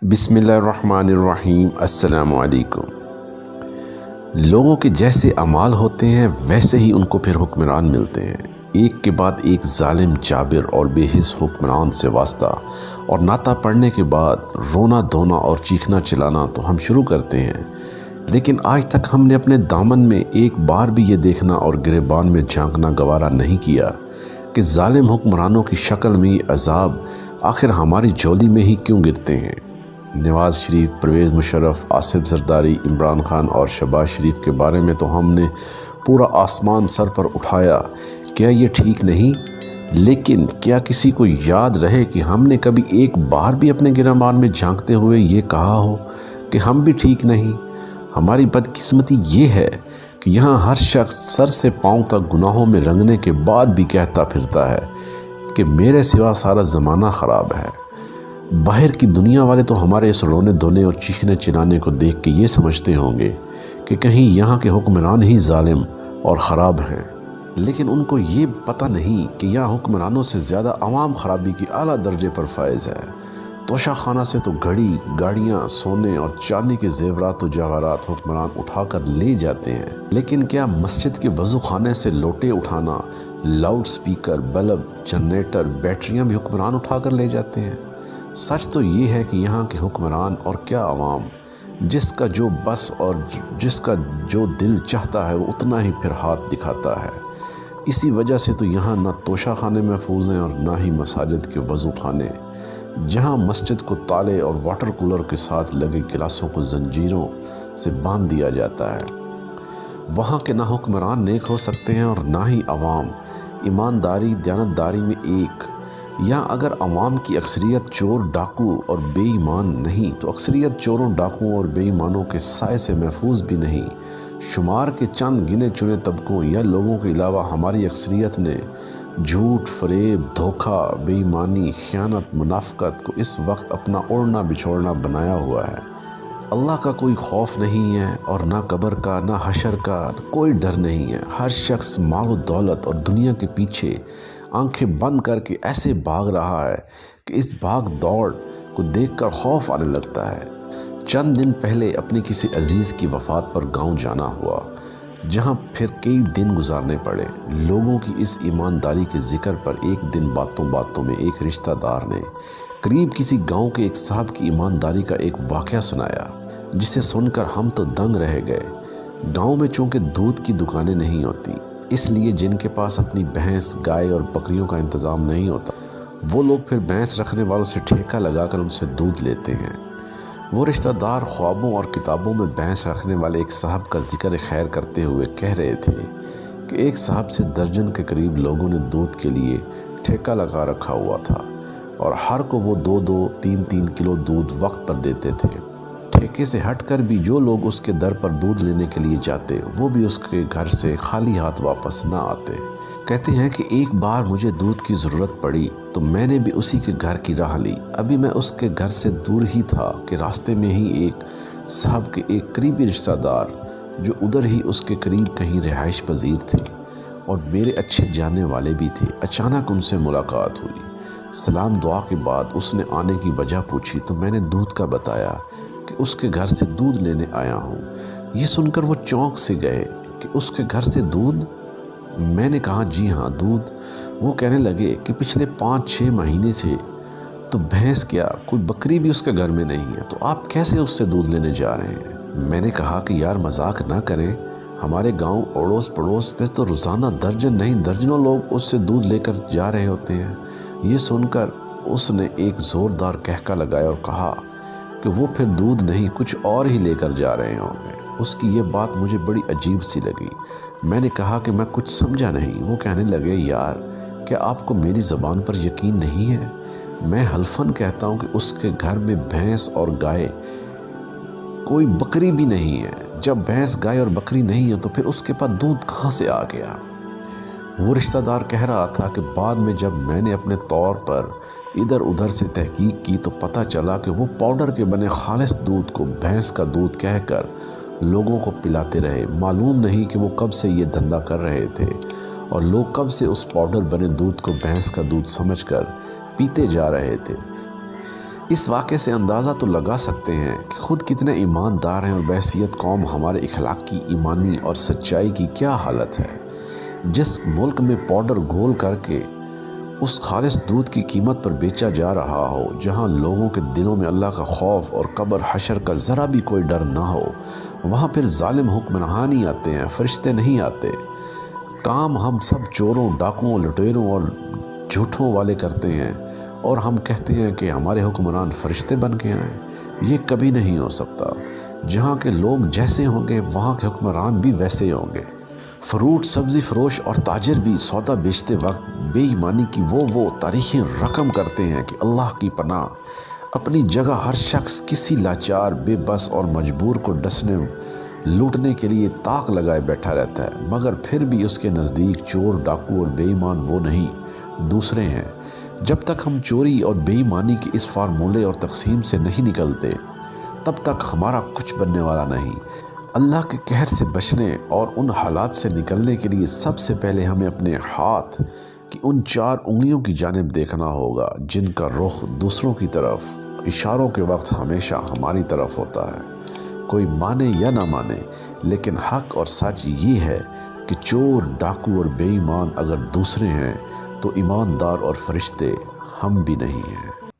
بسم اللہ الرحمن الرحیم۔ السلام علیکم۔ لوگوں کے جیسے اعمال ہوتے ہیں ویسے ہی ان کو پھر حکمران ملتے ہیں، ایک کے بعد ایک ظالم جابر اور بے حس حکمران سے واسطہ اور ناطہ پڑنے کے بعد رونا دھونا اور چیخنا چلانا تو ہم شروع کرتے ہیں، لیکن آج تک ہم نے اپنے دامن میں ایک بار بھی یہ دیکھنا اور گریبان میں جھانکنا گوارا نہیں کیا کہ ظالم حکمرانوں کی شکل میں یہ عذاب آخر ہماری جھولی میں ہی کیوں گرتے ہیں۔ نواز شریف، پرویز مشرف، آصف زرداری، عمران خان اور شہباز شریف کے بارے میں تو ہم نے پورا آسمان سر پر اٹھایا، کیا یہ ٹھیک نہیں؟ لیکن کیا کسی کو یاد رہے کہ ہم نے کبھی ایک بار بھی اپنے گریبان میں جھانکتے ہوئے یہ کہا ہو کہ ہم بھی ٹھیک نہیں؟ ہماری بدقسمتی یہ ہے کہ یہاں ہر شخص سر سے پاؤں تک گناہوں میں رنگنے کے بعد بھی کہتا پھرتا ہے کہ میرے سوا سارا زمانہ خراب ہے۔ باہر کی دنیا والے تو ہمارے اس رونے دھونے اور چیخنے چلانے کو دیکھ کے یہ سمجھتے ہوں گے کہ کہیں یہاں کے حکمران ہی ظالم اور خراب ہیں، لیکن ان کو یہ پتہ نہیں کہ یہاں حکمرانوں سے زیادہ عوام خرابی کی اعلیٰ درجے پر فائز ہے۔ توشہ خانہ سے تو گاڑیاں، سونے اور چاندی کے زیورات و جواہرات حکمران اٹھا کر لے جاتے ہیں، لیکن کیا مسجد کے وضو خانے سے لوٹے اٹھانا، لاؤڈ سپیکر، بلب، جنریٹر، بیٹریاں بھی حکمران اٹھا کر لے جاتے ہیں؟ سچ تو یہ ہے کہ یہاں کے حکمران اور کیا عوام، جس کا جو بس اور جس کا جو دل چاہتا ہے وہ اتنا ہی پھر ہاتھ دکھاتا ہے۔ اسی وجہ سے تو یہاں نہ توشہ خانے محفوظ ہیں اور نہ ہی مساجد کے وضو خانے، جہاں مسجد کو تالے اور واٹر کولر کے ساتھ لگے گلاسوں کو زنجیروں سے باندھ دیا جاتا ہے، وہاں کے نہ حکمران نیک ہو سکتے ہیں اور نہ ہی عوام ایمانداری دیانتداری میں ایک۔ یا اگر عوام کی اکثریت چور ڈاکو اور بے ایمان نہیں تو اکثریت چوروں ڈاکوؤں اور بے ایمانوں کے سائے سے محفوظ بھی نہیں۔ شمار کے چند گنے چنے طبقوں یا لوگوں کے علاوہ ہماری اکثریت نے جھوٹ، فریب، دھوکہ، بے ایمانی، خیانت، منافقت کو اس وقت اپنا اوڑھنا بچھوڑنا بنایا ہوا ہے۔ اللہ کا کوئی خوف نہیں ہے اور نہ قبر کا، نہ حشر کا کوئی ڈر نہیں ہے۔ ہر شخص مال و دولت اور دنیا کے پیچھے آنکھیں بند کر کے ایسے بھاگ رہا ہے کہ اس بھاگ دوڑ کو دیکھ کر خوف آنے لگتا ہے۔ چند دن پہلے اپنے کسی عزیز کی وفات پر گاؤں جانا ہوا، جہاں پھر کئی دن گزارنے پڑے۔ لوگوں کی اس ایمانداری کے ذکر پر ایک دن باتوں باتوں میں ایک رشتہ دار نے قریب کسی گاؤں کے ایک صاحب کی ایمانداری کا ایک واقعہ سنایا، جسے سن کر ہم تو دنگ رہ گئے۔ گاؤں میں چونکہ دودھ کی دکانیں نہیں ہوتی، اس لیے جن کے پاس اپنی بھینس، گائے اور بکریوں کا انتظام نہیں ہوتا، وہ لوگ پھر بھینس رکھنے والوں سے ٹھیکہ لگا کر ان سے دودھ لیتے ہیں۔ وہ رشتہ دار خوابوں اور کتابوں میں بھینس رکھنے والے ایک صاحب کا ذکر خیر کرتے ہوئے کہہ رہے تھے کہ ایک صاحب سے درجن کے قریب لوگوں نے دودھ کے لیے ٹھیکہ لگا رکھا ہوا تھا اور ہر کو وہ 2-2، 3-3 کلو دودھ وقت پر دیتے تھے۔ ٹھیکے سے ہٹ کر بھی جو لوگ اس کے در پر دودھ لینے کے لیے جاتے وہ بھی اس کے گھر سے خالی ہاتھ واپس نہ آتے۔ کہتے ہیں کہ ایک بار مجھے دودھ کی ضرورت پڑی تو میں نے بھی اسی کے گھر کی راہ لی۔ ابھی میں اس کے گھر سے دور ہی تھا کہ راستے میں ہی ایک صاحب کے ایک قریبی رشتہ دار جو ادھر ہی اس کے قریب کہیں رہائش پذیر تھے اور میرے اچھے جاننے والے بھی تھے، اچانک ان سے ملاقات ہوئی۔ سلام دعا کے بعد اس نے آنے کی وجہ پوچھی تو میں نے دودھ کا بتایا کہ اس کے گھر سے دودھ لینے آیا ہوں۔ یہ سن کر وہ چونک سے گئے کہ اس کے گھر سے دودھ؟ میں نے کہا جی ہاں، دودھ۔ وہ کہنے لگے کہ پچھلے 5-6 مہینے سے تو بھینس کیا کوئی بکری بھی اس کے گھر میں نہیں ہے، تو آپ کیسے اس سے دودھ لینے جا رہے ہیں؟ میں نے کہا کہ یار مذاق نہ کریں، ہمارے گاؤں اڑوس پڑوس پہ تو روزانہ درجن نہیں درجنوں لوگ اس سے دودھ لے کر جا رہے ہوتے ہیں۔ یہ سن کر اس نے ایک زوردار کہکا لگایا اور کہا کہ وہ پھر دودھ نہیں کچھ اور ہی لے کر جا رہے ہوں گے۔ اس کی یہ بات مجھے بڑی عجیب سی لگی۔ میں نے کہا کہ میں کچھ سمجھا نہیں۔ وہ کہنے لگے یار کیا آپ کو میری زبان پر یقین نہیں ہے؟ میں حلفاً کہتا ہوں کہ اس کے گھر میں بھینس اور گائے کوئی بکری بھی نہیں ہے۔ جب بھینس، گائے اور بکری نہیں ہے تو پھر اس کے پاس دودھ کہاں سے آ گیا؟ وہ رشتہ دار کہہ رہا تھا کہ بعد میں جب میں نے اپنے طور پر ادھر ادھر سے تحقیق کی تو پتہ چلا کہ وہ پاؤڈر کے بنے خالص دودھ کو بھینس کا دودھ کہہ کر لوگوں کو پلاتے رہے۔ معلوم نہیں کہ وہ کب سے یہ دھندا کر رہے تھے اور لوگ کب سے اس پاؤڈر بنے دودھ کو بھینس کا دودھ سمجھ کر پیتے جا رہے تھے۔ اس واقعے سے اندازہ تو لگا سکتے ہیں کہ خود کتنے ایماندار ہیں اور بحیثیت قوم ہمارے اخلاق کی، ایمانی اور سچائی کی کیا حالت ہے۔ جس ملک میں پاؤڈر گھول کر کے اس خالص دودھ کی قیمت پر بیچا جا رہا ہو، جہاں لوگوں کے دلوں میں اللہ کا خوف اور قبر حشر کا ذرا بھی کوئی ڈر نہ ہو، وہاں پھر ظالم حکمران ہی آتے ہیں، فرشتے نہیں آتے۔ کام ہم سب چوروں، ڈاکوؤں، لٹیروں اور جھوٹوں والے کرتے ہیں، اور ہم کہتے ہیں کہ ہمارے حکمران فرشتے بن کے آئیں۔ یہ کبھی نہیں ہو سکتا۔ جہاں کے لوگ جیسے ہوں گے وہاں کے حکمران بھی ویسے ہوں گے۔ فروٹ سبزی فروش اور تاجر بھی سودا بیچتے وقت بے ایمانی کی وہ تاریخیں رقم کرتے ہیں کہ اللہ کی پناہ۔ اپنی جگہ ہر شخص کسی لاچار، بے بس اور مجبور کو ڈسنے لوٹنے کے لیے طاق لگائے بیٹھا رہتا ہے، مگر پھر بھی اس کے نزدیک چور، ڈاکو اور بے ایمان وہ نہیں، دوسرے ہیں۔ جب تک ہم چوری اور بے ایمانی کے اس فارمولے اور تقسیم سے نہیں نکلتے، تب تک ہمارا کچھ بننے والا نہیں۔ اللہ کے قہر سے بچنے اور ان حالات سے نکلنے کے لیے سب سے پہلے ہمیں اپنے ہاتھ کی ان 4 انگلیوں کی جانب دیکھنا ہوگا جن کا رخ دوسروں کی طرف اشاروں کے وقت ہمیشہ ہماری طرف ہوتا ہے۔ کوئی مانے یا نہ مانے، لیکن حق اور سچ یہ ہے کہ چور، ڈاکو اور بے ایمان اگر دوسرے ہیں تو ایماندار اور فرشتے ہم بھی نہیں ہیں۔